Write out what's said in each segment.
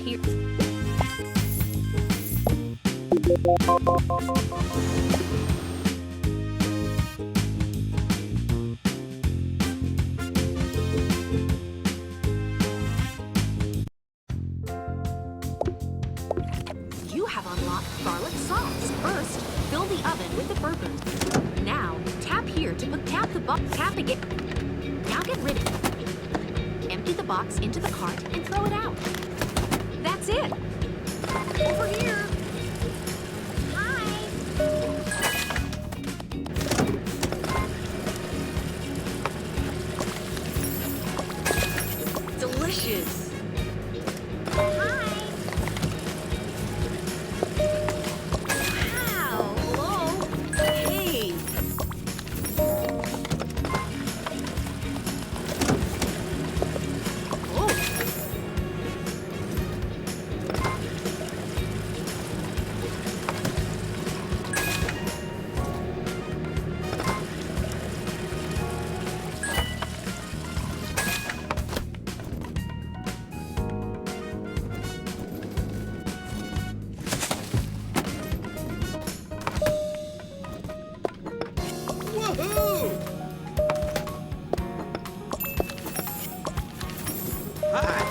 here. You have unlocked garlic sauce. First, fill the oven with the burgers. Now, tap here to tap the box. Tap again. Now get rid of it. Empty the box into the cart and throw it out. That's it. Over here. Hi. Delicious. Hi. Wow. Hello. Hey. Oh. Woohoo! Hi.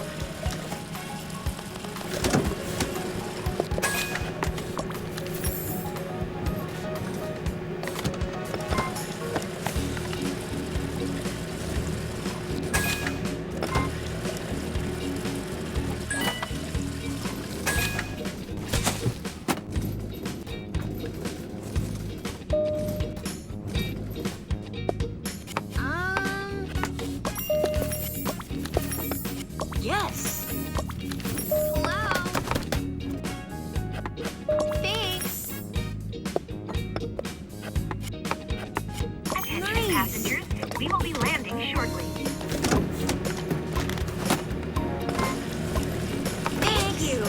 Yes. Hello. Thanks. Attention Nice. passengers, we will be landing shortly. Thank you.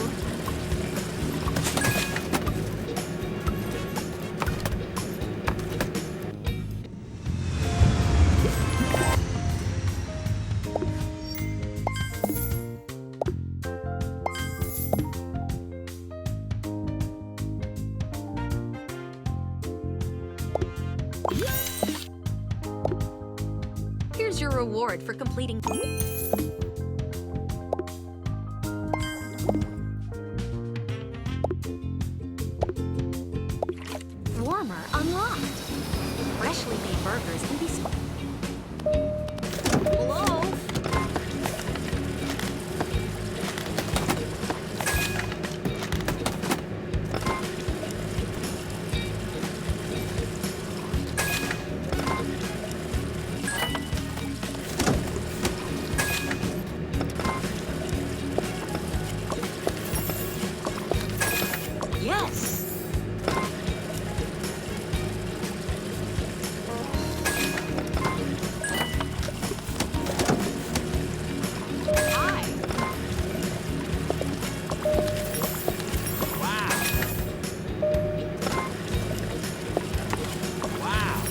Here's your reward for completing. Warmer unlocked. Freshly made burgers can be sold. Hello? Yes. Hi. Wow. Wow.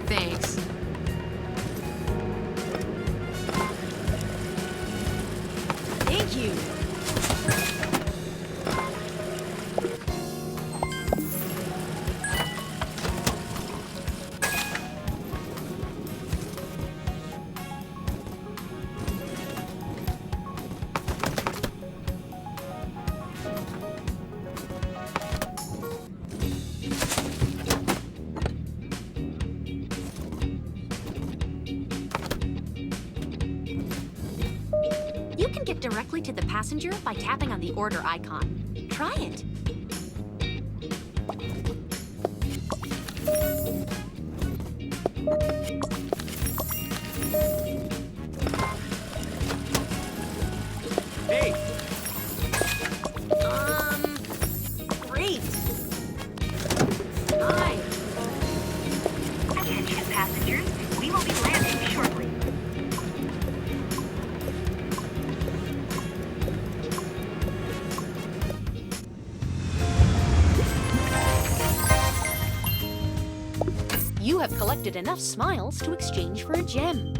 Thanks. Thank you. You can get directly to the passenger by tapping on the order icon. Try it. Hey, Great. Hi. Attention passengers, we will be landing shortly. You have collected collected enough smiles to exchange for a gem.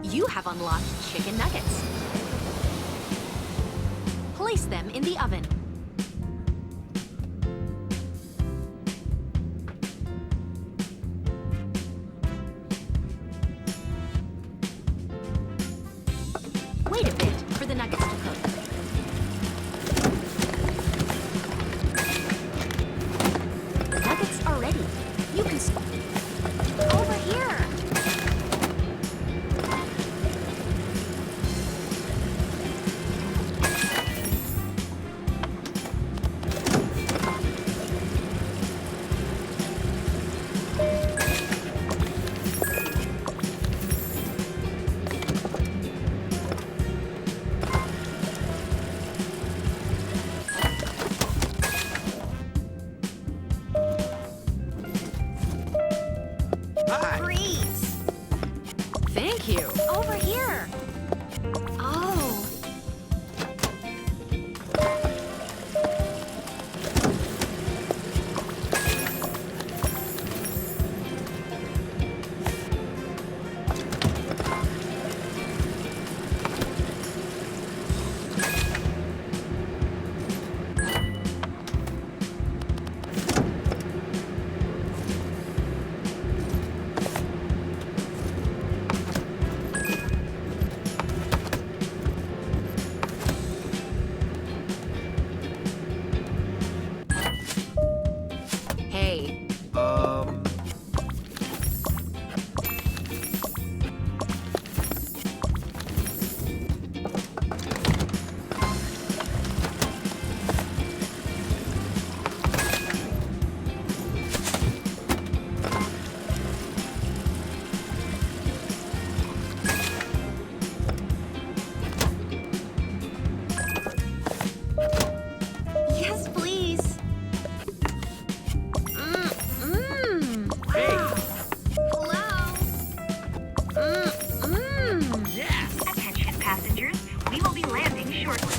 You have unlocked chicken nuggets. Place them in the oven. Wait a bit for the nuggets to cook. Nuggets are ready. You can over here. Hi. Freeze! Thank you. Over here. Oh. Hey, yes, please. Hey. Hello. Yes. Attention passengers, we will be landing shortly.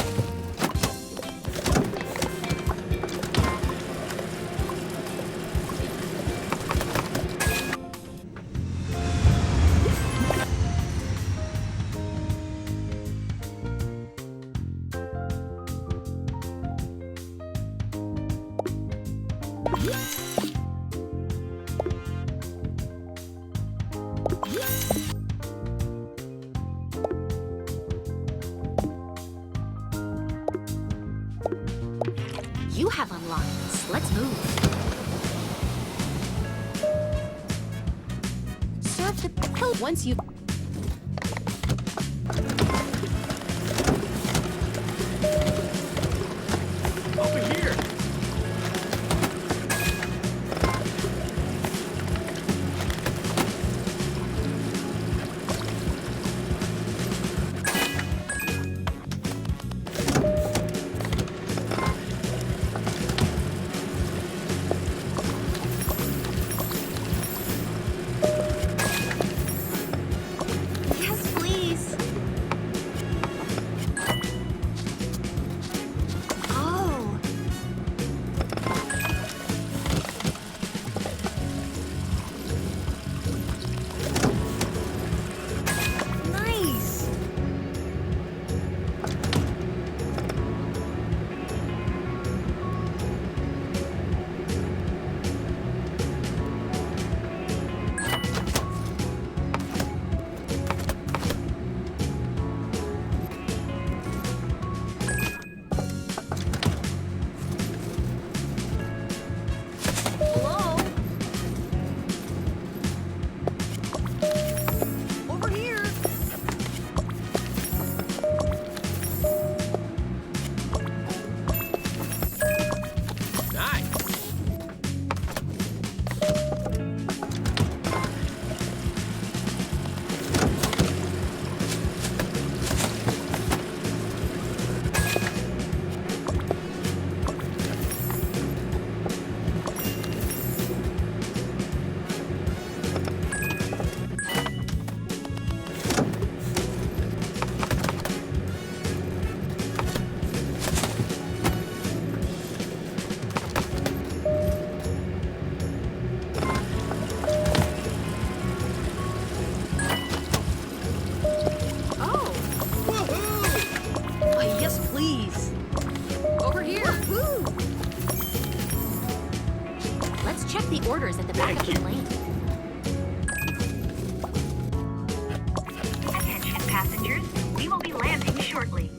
You have unlocked this. Let's move. Serve the code once you. Over here. Let's check the orders at the back of the plane. Attention passengers, we will be landing shortly.